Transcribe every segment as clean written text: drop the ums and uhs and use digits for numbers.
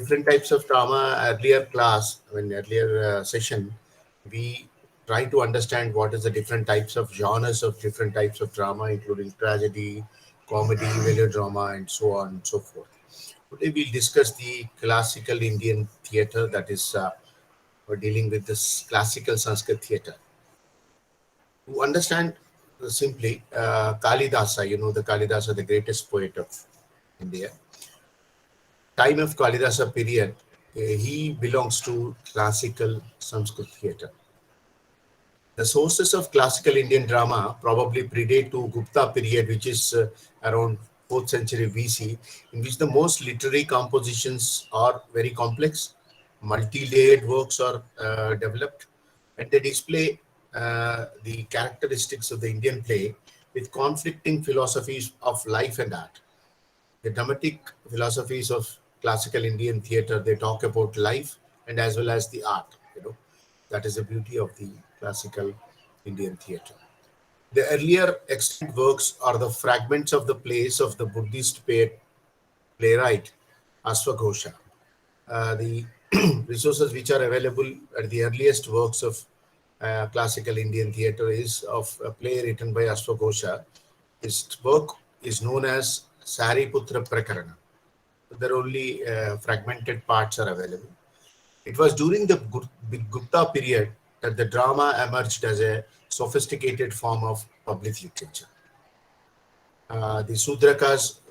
different types of drama. Earlier session, we try to understand what is the different types of genres of different types of drama, including tragedy, comedy, melodrama, and so on and so forth. Today we'll discuss the classical Indian theatre. That is, we're dealing with this classical Sanskrit theatre. To understand simply, Kalidasa, the Kalidasa, the greatest poet of India. Time of Kalidasa period, he belongs to classical Sanskrit theatre. The sources of classical Indian drama probably predate to Gupta period, which is around 4th century BC, in which the most literary compositions are very complex, multi-layered works are developed, and they display the characteristics of the Indian play with conflicting philosophies of life and art. The dramatic philosophies of classical Indian theatre, they talk about life and as well as the art. That is the beauty of the classical Indian theatre. The earlier extant works are the fragments of the plays of the Buddhist playwright Asvaghosha. The resources which are available at the earliest works of classical Indian theatre is of a play written by Asvaghosha. His work is known as Sariputra Prakarana. There are only fragmented parts are available. It was during the Gupta period that the drama emerged as a sophisticated form of public literature. The Sudraka's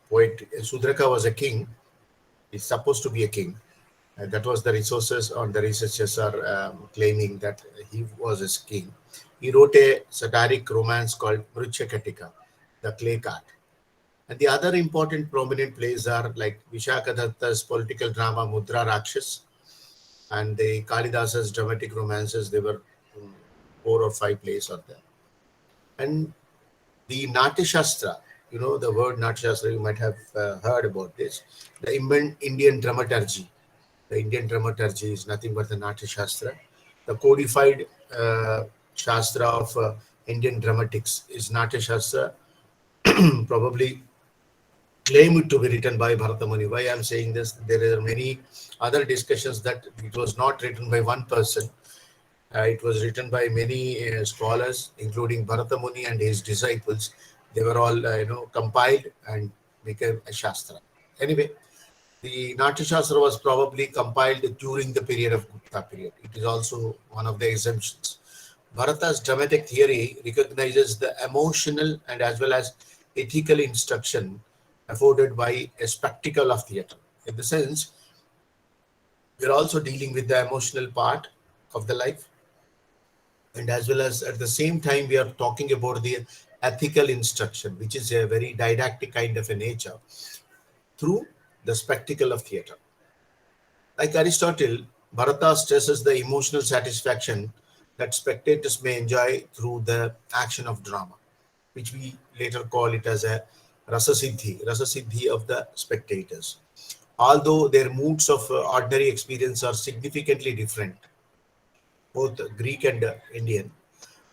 poet, Sudraka was a king. He's supposed to be a king. That was the resources, or the researchers are claiming that he was a king. He wrote a satiric romance called Mruchakatika, the clay cart. And the other important prominent plays are like Vishakadatta's political drama Mudra Rakshas and the Kalidasa's dramatic romances. There were 4 or 5 plays are there. And the Natya Shastra, the word Natya Shastra, you might have heard about this. The Indian dramaturgy. The Indian dramaturgy is nothing but the Natya Shastra. The codified Shastra of Indian dramatics is Natya Shastra, probably claimed to be written by Bharata Muni. Why I am saying this? There are many other discussions that it was not written by one person. It was written by many scholars, including Bharata Muni and his disciples. They were all, compiled and became a Shastra. Anyway, the Natya Shastra was probably compiled during the period of Gupta period. It is also one of the exemptions. Bharata's dramatic theory recognizes the emotional and as well as ethical instruction afforded by a spectacle of theatre. In the sense, we are also dealing with the emotional part of the life, and as well as at the same time we are talking about the ethical instruction, which is a very didactic kind of a nature through the spectacle of theatre. Like Aristotle, Bharata stresses the emotional satisfaction that spectators may enjoy through the action of drama, which we later call it as a rasasiddhi of the spectators. Although their moods of ordinary experience are significantly different, both Greek and Indian.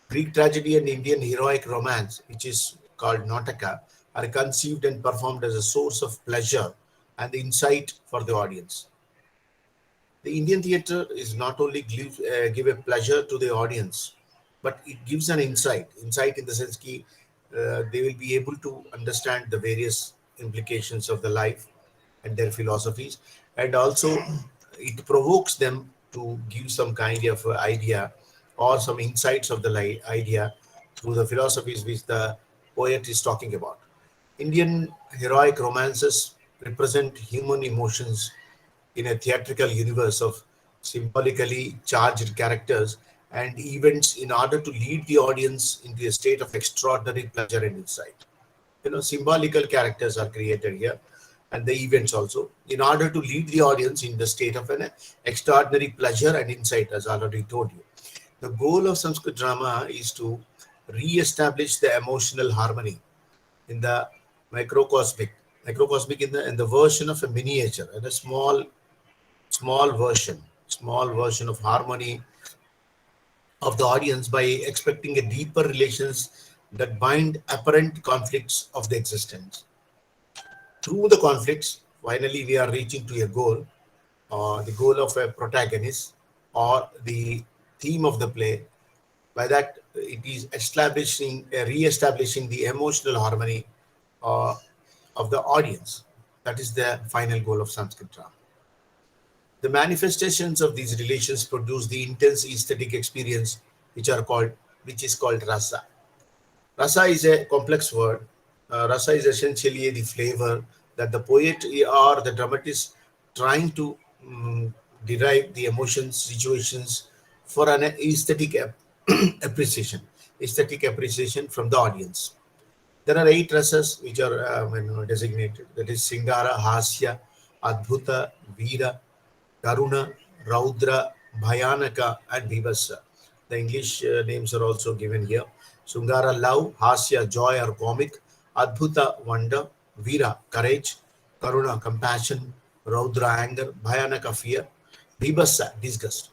Greek tragedy and Indian heroic romance, which is called Nataka, are conceived and performed as a source of pleasure and insight for the audience. The Indian theatre is not only give a pleasure to the audience, but it gives an insight. Insight in the sense that they will be able to understand the various implications of the life and their philosophies, and also it provokes them to give some kind of idea or some insights of the idea through the philosophies which the poet is talking about. Indian heroic romances represent human emotions in a theatrical universe of symbolically charged characters and events in order to lead the audience into a state of extraordinary pleasure and insight. Symbolical characters are created here, and the events also, in order to lead the audience in the state of an extraordinary pleasure and insight, as I already told you. The goal of Sanskrit drama is to re-establish the emotional harmony in the microcosmic in the version of a miniature, and a small version of harmony of the audience by expecting a deeper relations that bind apparent conflicts of the existence. Through the conflicts, finally we are reaching to a goal, the goal of a protagonist or the theme of the play. By that, it is re-establishing the emotional harmony uh, of the audience. That is the final goal of Sanskrit drama. The manifestations of these relations produce the intense aesthetic experience, which is called rasa. Rasa is a complex word. Rasa is essentially the flavor that the poet or the dramatist trying to mm, derive the emotions, situations for an appreciation, aesthetic appreciation from the audience. There are eight rasas which are designated. That is Singara, Hasya, Adbhuta, Veera, Karuna, Raudra, Bhayanaka, and Vivasa. The English names are also given here. Sungara, love; Hasya, joy or comic; Adbhuta, wonder; Veera, courage; Karuna, compassion; Raudra, anger; Bhayanaka, fear; Vibhasa, disgust.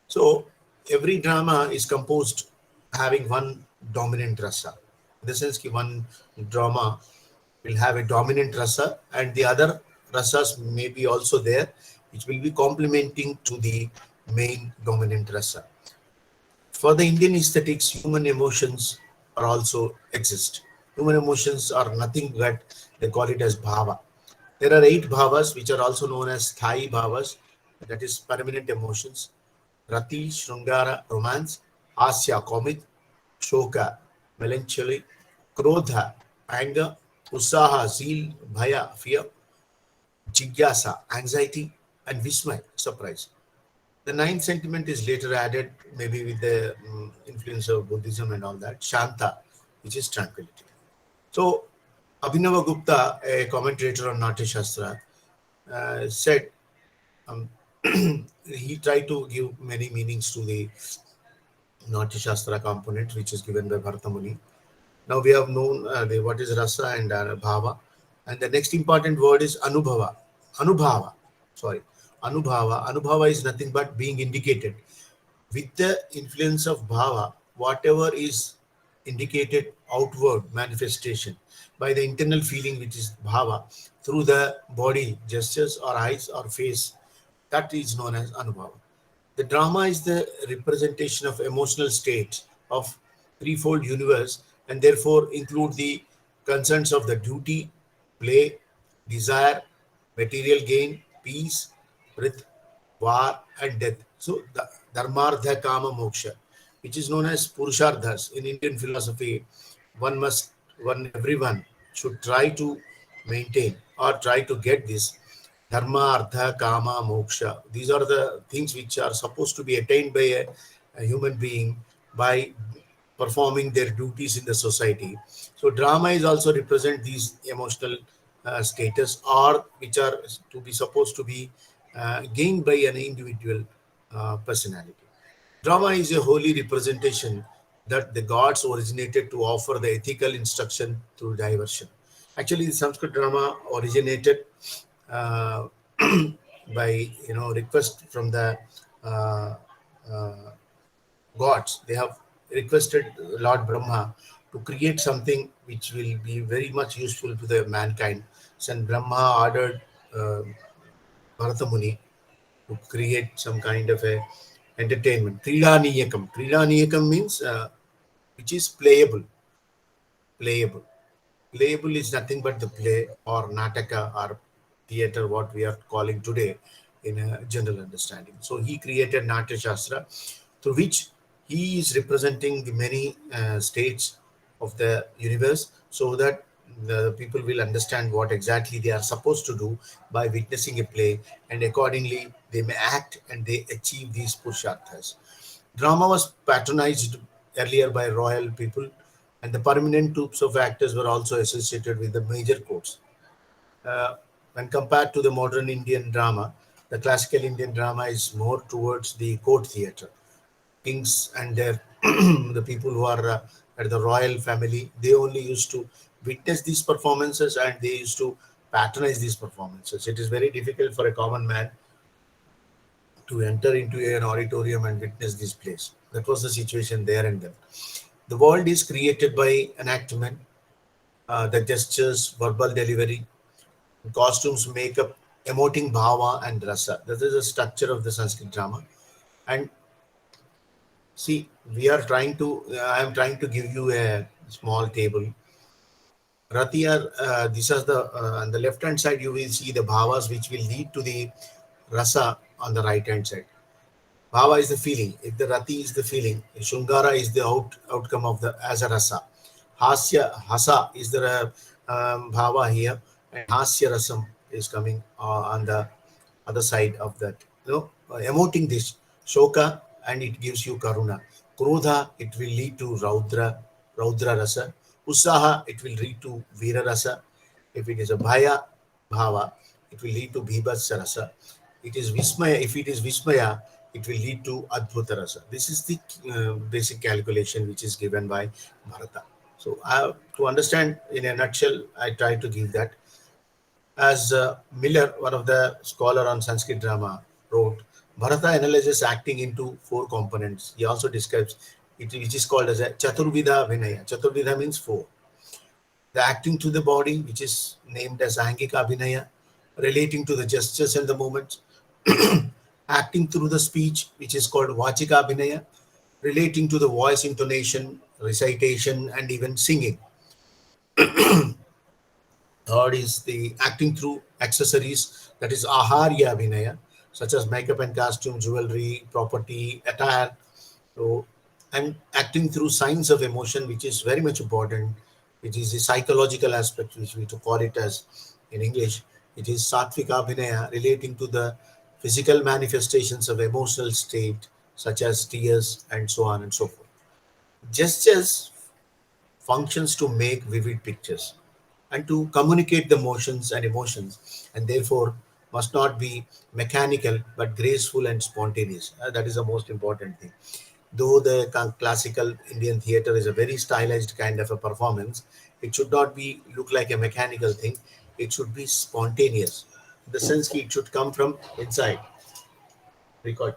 So every drama is composed having one dominant rasa. In the sense that one drama will have a dominant rasa and the other rasas may be also there, which will be complementing to the main dominant rasa. For the Indian aesthetics, human emotions are also exist. Human emotions are nothing but they call it as bhava. There are eight bhavas which are also known as sthai bhavas, that is permanent emotions. Rati, Shrungara, romance; Hasya, comic; Shoka, melancholy; Krodha, anger; Usaha, zeal; Bhaya, fear; Jigyasa, anxiety; and Vismay, surprise. The ninth sentiment is later added, maybe with the influence of Buddhism and all that, Shanta, which is tranquility. So, Abhinava Gupta, a commentator on Natya Shastra, said um, he tried to give many meanings to the Natya Shastra component, which is given by Bharata Muni. Now we have known what is rasa and bhava, and the next important word is anubhava. Anubhava, sorry, anubhava. Anubhava is nothing but being indicated with the influence of bhava. Whatever is indicated outward manifestation by the internal feeling, which is bhava, through the body gestures or eyes or face, that is known as anubhava. The drama is the representation of emotional state of threefold universe and therefore include the concerns of the duty, play, desire, material gain, peace, prith, war, and death. So the dharmartha kama moksha, which is known as purusharthas in Indian philosophy, one must one everyone should try to maintain or try to get this dharma, artha, kama, moksha. These are the things which are supposed to be attained by a human being by performing their duties in the society. So drama is also represent these emotional status or which are to be supposed to be gained by an individual personality. Drama is a holy representation that the gods originated to offer the ethical instruction through diversion. Actually, the Sanskrit drama originated uh, by request from the uh, uh, gods. They have requested Lord Brahma to create something which will be very much useful to the mankind. So Brahma ordered uh, Bharata Muni to create some kind of a entertainment. Kridaniyakam. Kridaniyakam means which is playable. Playable. Playable is nothing but the play or nataka or theater, what we are calling today in a general understanding. So he created Natya Shastra, through which he is representing the many states of the universe so that the people will understand what exactly they are supposed to do by witnessing a play, and accordingly they may act and they achieve these purusharthas. Drama was patronized earlier by royal people, and the permanent troops of actors were also associated with the major courts. Uh, when compared to the modern Indian drama, the classical Indian drama is more towards the court theatre. Kings and their the people who are at the royal family, they only used to witness these performances and they used to patronize these performances. It is very difficult for a common man to enter into an auditorium and witness this place. That was the situation there and then. The world is created by enactment, the gestures, verbal delivery. Costumes, makeup, emoting bhava and rasa. This is the structure of the Sanskrit drama. And see, we are trying to, I am trying to give you a small table. Rati are, this is the, on the left hand side, you will see the bhavas which will lead to the rasa on the right hand side. Bhava is the feeling. If the rati is the feeling, Shungara is the outcome of the as a rasa. Hasa is the bhava here, and Hasya rasam is coming on the other side of that. Emoting this shoka, and it gives you karuna. Krodha, it will lead to raudra rasa. Usaha, it will lead to vira rasa. If it is a bhaya bhava, it will lead to bhibhatsa rasa. It is vismaya. If it is vismaya, it will lead to adbhuta rasa. This is the basic calculation which is given by Bharata. So to understand in a nutshell, I try to give that. As Miller, one of the scholar on Sanskrit drama, wrote, Bharata analyzes acting into four components. He also describes it, which is called as a Chaturvidha Vinaya. Chaturvidha means four. The acting to the body, which is named as Angika Vinaya, relating to the gestures and the movements. Acting through the speech, which is called Vachika Vinaya, relating to the voice intonation, recitation, and even singing. Third is the acting through accessories, that is Aharya Vinaya, such as makeup and costume, jewelry, property, attire. So, and acting through signs of emotion, which is very much important, which is the psychological aspect, which we to call it as in English. It is Satvika Vinaya, relating to the physical manifestations of emotional state, such as tears and so on and so forth. Gestures functions to make vivid pictures and to communicate the motions and emotions, and therefore must not be mechanical but graceful and spontaneous. That is the most important thing. Though the classical Indian theater is a very stylized kind of a performance, it should not be look like a mechanical thing. It should be spontaneous. In the sense that it should come from inside. Record.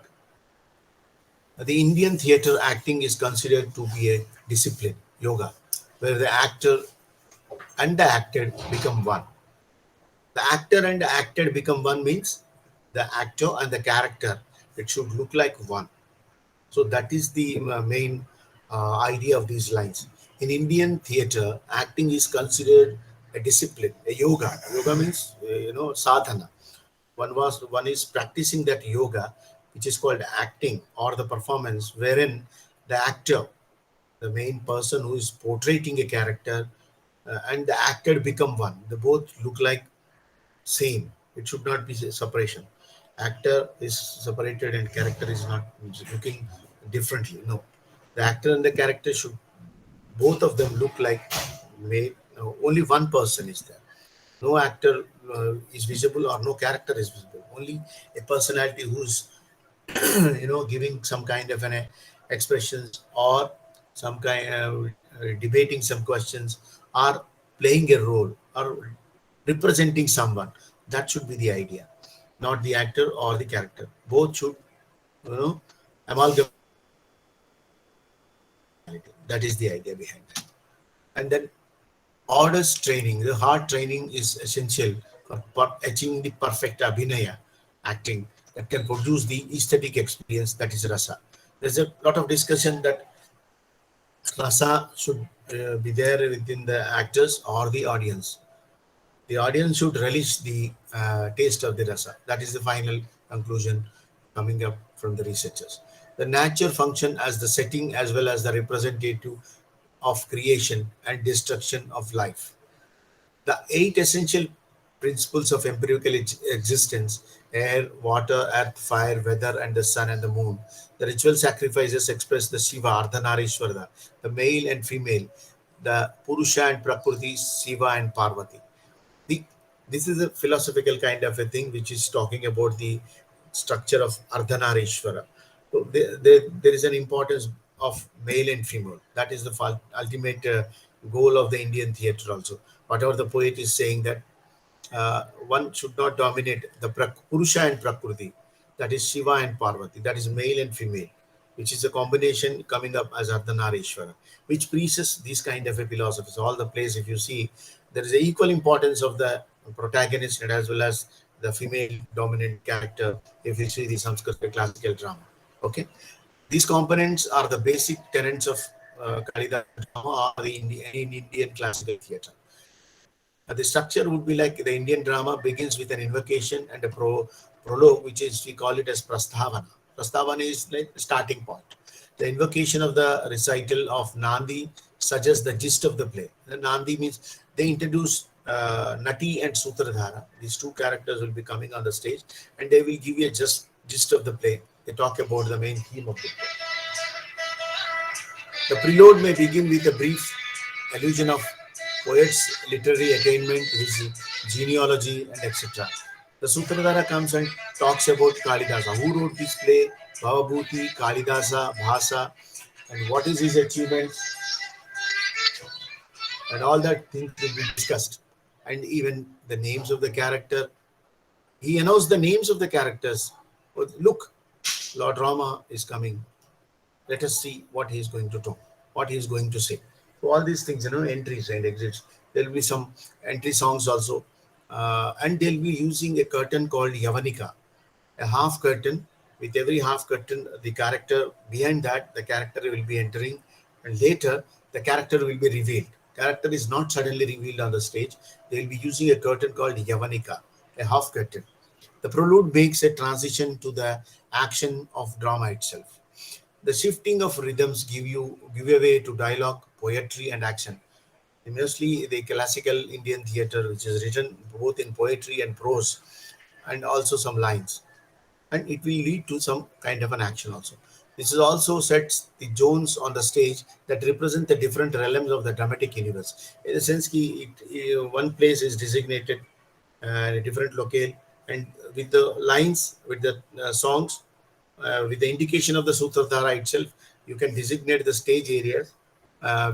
The Indian theater acting is considered to be a discipline, yoga, where the actor and the acted become one. The actor and the acted become one means the actor and the character, it should look like one. So that is the main idea of these lines. In Indian theater, acting is considered a discipline, a yoga. Yoga means sadhana. One is practicing that yoga, which is called acting or the performance, wherein the actor, the main person who is portraying a character, and the actor become one. They both look like same. It should not be separation. Actor is separated and character is not looking differently. No, the actor and the character should both of them look like made. No, only one person is there. No actor is visible or no character is visible. Only a personality who's giving some kind of an expressions or some kind of debating some questions or playing a role or representing someone. That should be the idea, not the actor or the character. Both should you know amalgamate personality. That is the idea behind that. And then orders training, the hard training is essential for achieving the perfect abhinaya acting that can produce the aesthetic experience, that is rasa. There's a lot of discussion that rasa should be there within the actors or the audience. The audience should relish the taste of the rasa. That is the final conclusion coming up from the researchers. The nature function as the setting as well as the representative of creation and destruction of life. The eight essential principles of empirical existence: air, water, earth, fire, weather, and the sun and the moon. The ritual sacrifices express the Shiva, Ardhanarishwara, the male and female, the Purusha and Prakriti, Shiva and Parvati. The, this is a philosophical kind of a thing which is talking about the structure of Ardhanarishwara. So there is an importance of male and female. That is the ultimate goal of the Indian theatre also. Whatever the poet is saying that one should not dominate the Purusha and Prakriti, that is Shiva and Parvati, that is male and female, which is a combination coming up as Ardhanarishwara, which preaches these kind of a philosophies. All the plays, if you see, there is a equal importance of the protagonist and as well as the female dominant character if you see the Sanskrit classical drama. Okay, these components are the basic tenets of Kalidasa drama or the in Indian classical theatre. The structure would be like the Indian drama begins with an invocation and a prologue, which is we call it as prastavana. Prastavana is like the starting point. The invocation of the recital of Nandi suggests the gist of the play. The Nandi means they introduce Nati and Sutradhara. These two characters will be coming on the stage and they will give you a just gist of the play. They talk about the main theme of the play. The prelude may begin with a brief allusion of poet's literary attainment, his genealogy, and etc. The Sutradhara comes and talks about Kalidasa. Who wrote this play? Bhavabhuti, Kalidasa, Bhasa, and what is his achievements, and all that things will be discussed. And even the names of the character. He announced the names of the characters. Look, Lord Rama is coming. Let us see what he is going to talk, what he is going to say. So all these things, entries and exits. There will be some entry songs also, and they'll be using a curtain called Yavanika, a half curtain. With every half curtain, the character behind that, the character will be entering, and later the character will be revealed. Character is not suddenly revealed on the stage. They will be using a curtain called Yavanika, a half curtain. The prelude makes a transition to the action of drama itself. The shifting of rhythms give away to dialogue, poetry, and action. Mostly the classical Indian theatre, which is written both in poetry and prose, and also some lines, and it will lead to some kind of an action also. This is also sets the zones on the stage that represent the different realms of the dramatic universe. In a sense, one place is designated and a different locale, and with the lines, with the songs, with the indication of the Sutradhara itself, you can designate the stage areas,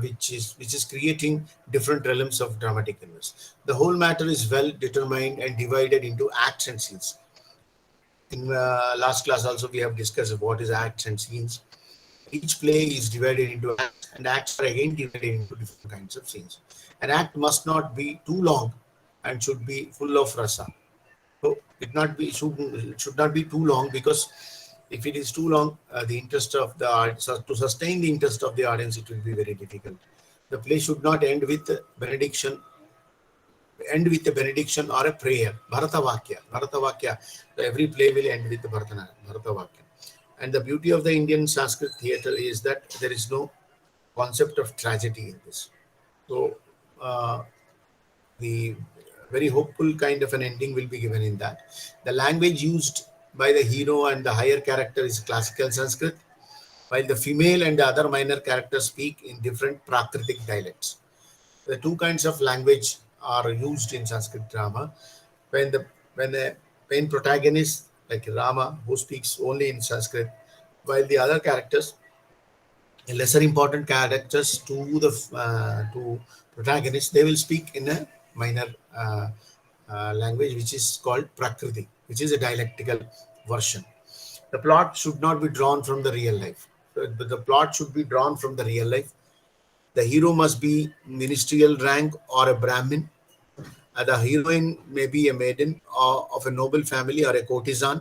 which is creating different realms of dramatic universe. The whole matter is well determined and divided into acts and scenes. In last class also we have discussed what is acts and scenes. Each play is divided into acts, and acts are again divided into different kinds of scenes. An act must not be too long and should be full of rasa. So it should not be too long, because if it is too long, the interest of the to sustain the interest of the audience, it will be very difficult. The play should not end with a benediction or a prayer. Bharatavakya. Every play will end with the Bharatavakya. And the beauty of the Indian Sanskrit theatre is that there is no concept of tragedy in this. So uh, the very hopeful kind of an ending will be given in that. The language used by the hero and the higher character is classical Sanskrit, while the female and the other minor characters speak in different Prakritic dialects. The two kinds of language are used in Sanskrit drama. When the when the main protagonist like Rama, who speaks only in Sanskrit, while the other characters, lesser important characters to protagonists, they will speak in a minor language, which is called Prakriti, which is a dialectical version. The plot should not be drawn from the real life. The plot should be drawn from the real life. The hero must be ministerial rank or a Brahmin. The heroine may be a maiden or of a noble family or a courtesan,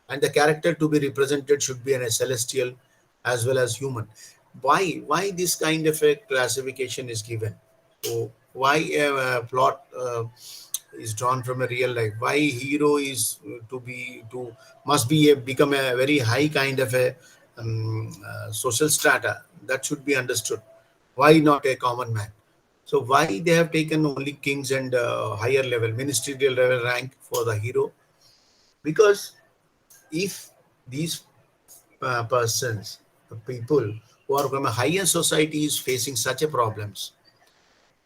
and the character to be represented should be a celestial as well as human. Why this kind of a classification is given? So why a plot is drawn from a real life? Why hero is to must be become a very high kind of a social strata? That should be understood. Why not a common man? So why they have taken only kings and higher level, ministerial level rank for the hero? Because if these persons, the people who are from a higher society is facing such a problems,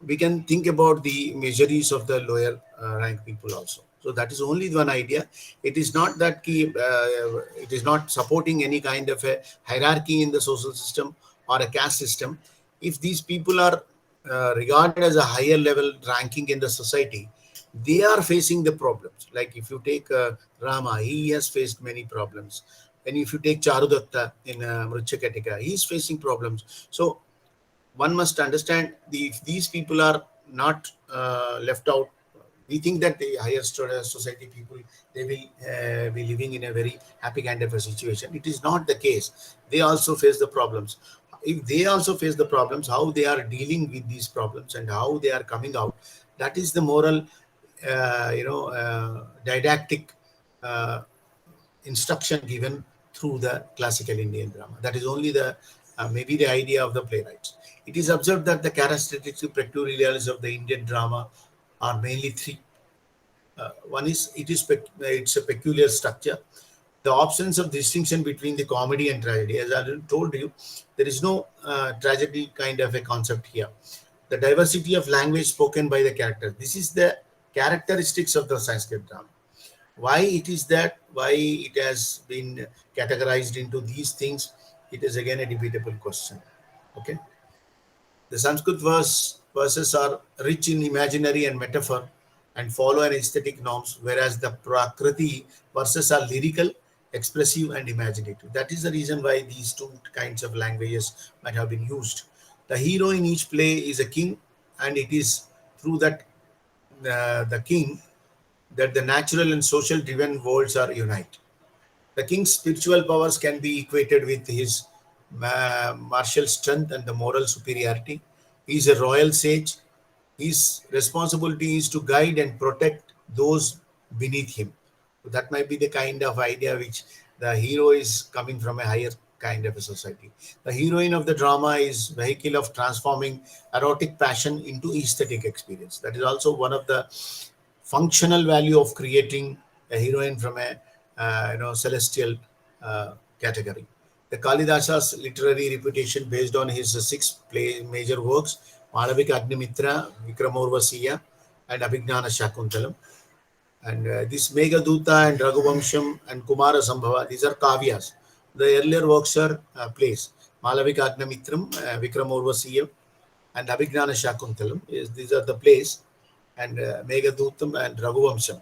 we can think about the miseries of the lower rank people also. So that is only one idea. It is not that it is not supporting any kind of a hierarchy in the social system or a caste system. If these people are regarded as a higher level ranking in the society, they are facing the problems. Like if you take Rama, he has faced many problems. And if you take Charudatta in Mrichakatika, he is facing problems. So one must understand if these people are not left out, We think that the higher society people, they will be living in a very happy kind of a situation. It is not the case. They also face the problems. If they also face the problems, how they are dealing with these problems and how they are coming out, that is the moral didactic uh, instruction given through the classical Indian drama. That is only the maybe the idea of the playwrights. It is observed that the characteristics peculiarities of the Indian drama are mainly three. One is it's a peculiar structure. The absence of distinction between the comedy and tragedy. As I told you, there is no tragedy kind of a concept here. The diversity of language spoken by the character. This is the characteristics of the Sanskrit drama. Why it is that? Why it has been categorized into these things? It is again a debatable question. Okay. The Sanskrit verses are rich in imaginary and metaphor and follow an aesthetic norms, whereas the Prakriti verses are lyrical, expressive, and imaginative. That is the reason why these two kinds of languages might have been used. The hero in each play is a king, and it is through that the king that the natural and social driven worlds are unite. The king's spiritual powers can be equated with his martial strength and the moral superiority. He is a royal sage. His responsibility is to guide and protect those beneath him. So that might be the kind of idea which the hero is coming from a higher kind of a society. The heroine of the drama is vehicle of transforming erotic passion into aesthetic experience. That is also one of the functional value of creating a heroine from a celestial category. The Kalidasa's literary reputation based on his six major works, Malavika Agnimitra, Vikramorvasiya, and Abhignana Shakuntalam. And this Meghaduta and Raghuvamsham and Kumara Sambhava, these are kavyas. The earlier works are plays. Malavika Agnamitram, Vikramorvasiya, and Abhignana Shakuntalam. These are the plays. And Meghadutam and Raghuvamsham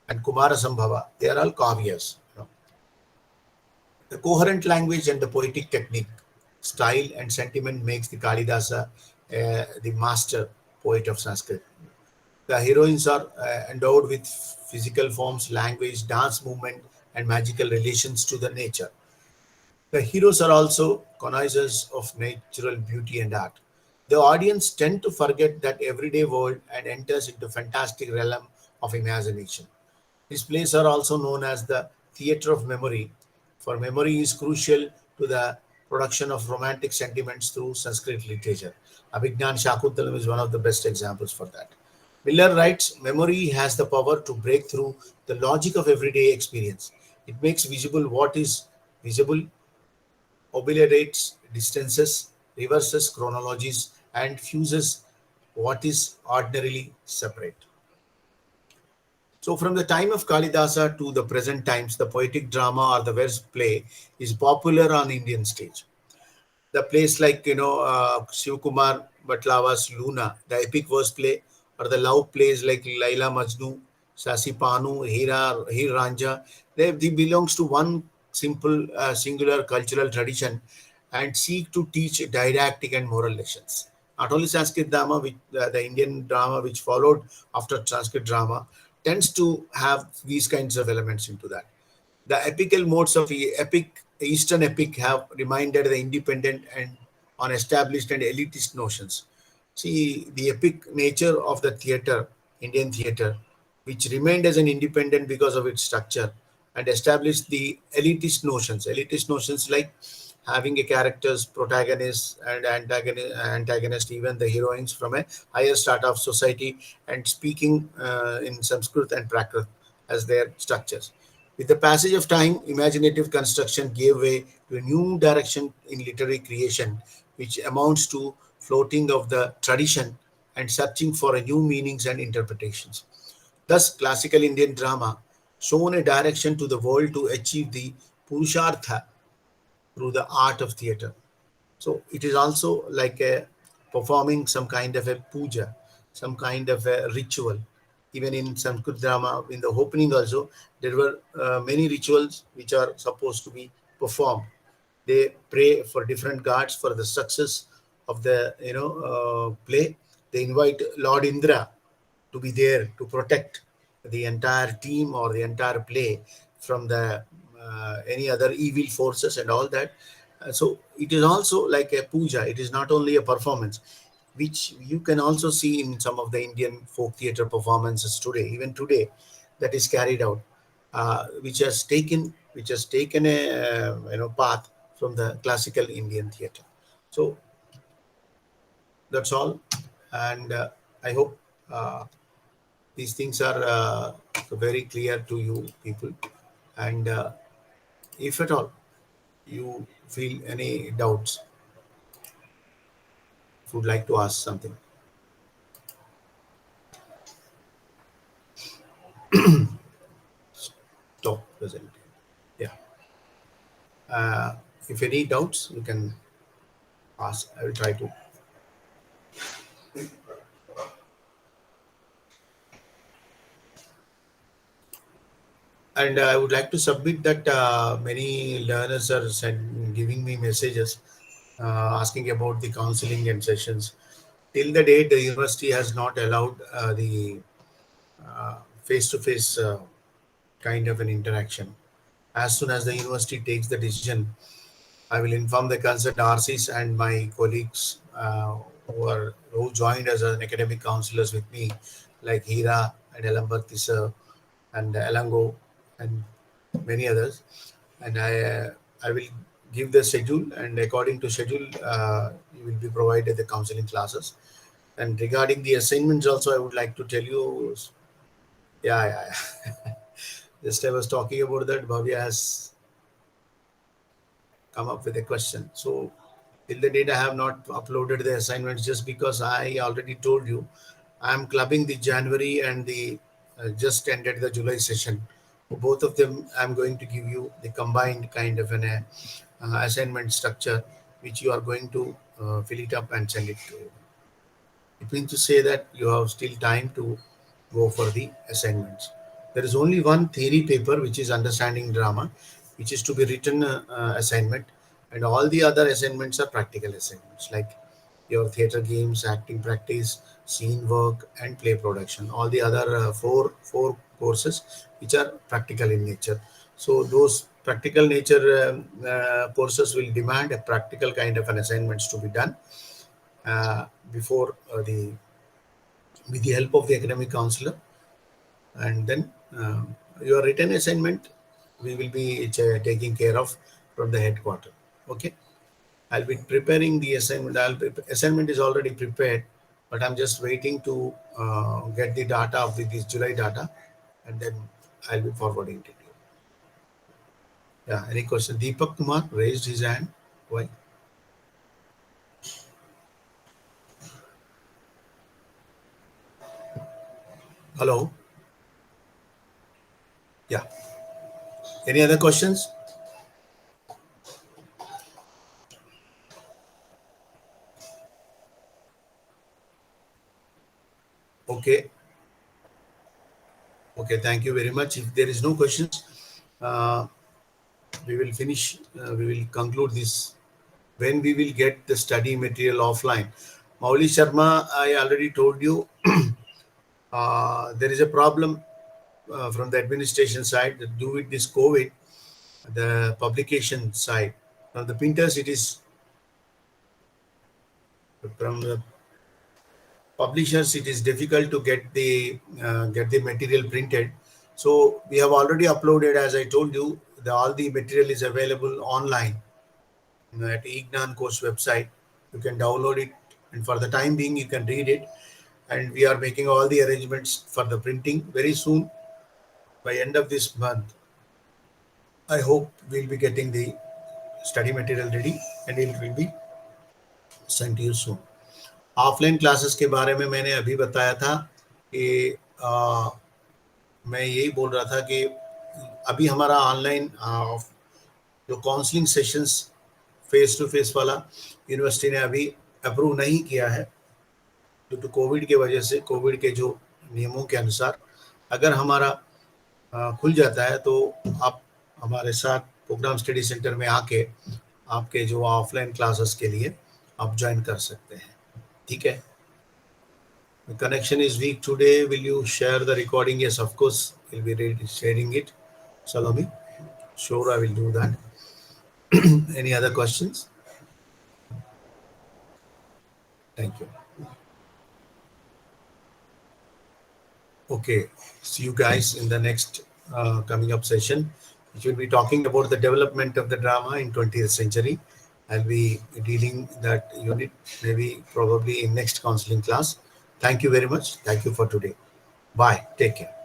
and Kumara Sambhava, they are all kavyas. The coherent language and the poetic technique, style and sentiment makes the Kalidasa the master poet of Sanskrit. The heroines are endowed with physical forms, language, dance movement, and magical relations to the nature. The heroes are also connoisseurs of natural beauty and art. The audience tend to forget that everyday world and enters into fantastic realm of imagination. These plays are also known as the theatre of memory, for memory is crucial to the production of romantic sentiments through Sanskrit literature. Abhignan Shakuntalam is one of the best examples for that. Miller writes, memory has the power to break through the logic of everyday experience. It makes visible what is visible, obliterates distances, reverses chronologies, and fuses what is ordinarily separate. So, from the time of Kalidasa to the present times, the poetic drama or the verse play is popular on Indian stage. The plays like Shiv Kumar Batlava's Luna, the epic verse play, or the love plays like Laila Majnu, Sasi Panu, Hir Ranja, they belongs to one simple singular cultural tradition and seek to teach didactic and moral lessons. Not only Sanskrit drama, which the Indian drama which followed after Sanskrit drama tends to have these kinds of elements into that. The epical modes of epic Eastern epic have reminded the independent and unestablished and elitist notions. See the epic nature of the theatre, Indian theatre, which remained as an independent because of its structure and established the elitist notions. Elitist notions like having a characters, protagonist and antagonist, even the heroines from a higher strata of society, and speaking in Sanskrit and Prakrit as their structures. With the passage of time, imaginative construction gave way to a new direction in literary creation, which amounts to floating of the tradition and searching for a new meanings and interpretations. Thus, classical Indian drama shown a direction to the world to achieve the Purushartha through the art of theatre. So it is also like a performing some kind of a puja, some kind of a ritual. Even in Sanskrit drama, in the opening also, there were many rituals which are supposed to be performed. They pray for different gods for the success of the play. They invite Lord Indra to be there to protect the entire team or the entire play from the any other evil forces and all that. So it is also like a puja. It is not only a performance, which you can also see in some of the Indian folk theatre performances today, even today, that is carried out, which has taken a path from the classical Indian theatre. So that's all, and I hope uh, these things are very clear to you people. And if at all you feel any doubts, if you would like to ask something, stop present. Yeah. Uh, if any doubts, you can ask. I will try to. And I would like to submit that many learners are giving me messages asking about the counseling and sessions. Till the date, the university has not allowed the face to face kind of an interaction. As soon as the university takes the decision, I will inform the concerned RCs and my colleagues who joined as an academic counselors with me, like Hira and Elambarti sir and Elango and many others. And I will give the schedule, and according to schedule, you will be provided the counseling classes. And regarding the assignments, also, I would like to tell you, yeah, yeah, yeah. Just I was talking about that. Bhavya has come up with a question. So till the date I have not uploaded the assignments, just because I already told you I am clubbing the January and the just ended the July session. For both of them, I'm going to give you the combined kind of an assignment structure, which you are going to fill it up and send it to you. It means to say that you have still time to go for the assignments. There is only one theory paper, which is understanding drama, which is to be written assignment, and all the other assignments are practical assignments like your theater games, acting practice, scene work, and play production. All the other four courses which are practical in nature. So those practical nature courses will demand a practical kind of an assignments to be done before the with the help of the academic counselor, and then your written assignment we will be taking care of from the headquarter. Okay, I'll be preparing the assignment. Assignment is already prepared, but I'm just waiting to get the data of this July data, and then I'll be forwarding it to you. Yeah, any question? Deepak Kumar raised his hand. Why? Hello. Yeah. Any other questions? Okay. Okay. Thank you very much. If there is no questions, uh, we will finish. We will conclude this. When we will get the study material offline? Mauli Sharma, I already told you there is a problem from the administration side due with this COVID, the publication side. From the printers, it is from the publishers, it is difficult to get the material printed. So we have already uploaded, as I told you, all the material is available online at Ignan course website. You can download it, and for the time being, you can read it. And we are making all the arrangements for the printing very soon. By end of this month, I hope we'll be getting the study material ready, and it will be sent to you soon. Offline classes के बारे में मैंने अभी बताया था कि मैं यही बोल रहा था कि अभी हमारा ऑनलाइन जो counselling sessions face to face वाला यूनिवर्सिटी ने अभी अप्रूव नहीं किया है ड्यू टू कोविड के वजह से। कोविड के जो नियमों के अनुसार अगर हमारा खुल जाता है तो आप हमारे साथ प्रोग्राम स्टडी सेंटर में आके आपके जो ऑफलाइन क्लासेस के लिए आप ज्वाइन कर सकते हैं। ठीक है। The connection is weak today. Will you share the recording? Yes, of course, we'll be sharing it. Salome, sure, I will do that. Any other questions? Thank you. Okay, see you guys in the next coming up session, which will be talking about the development of the drama in 20th century. I'll be dealing that unit maybe probably in next counseling class. Thank you very much. Thank you for today. Bye. Take care.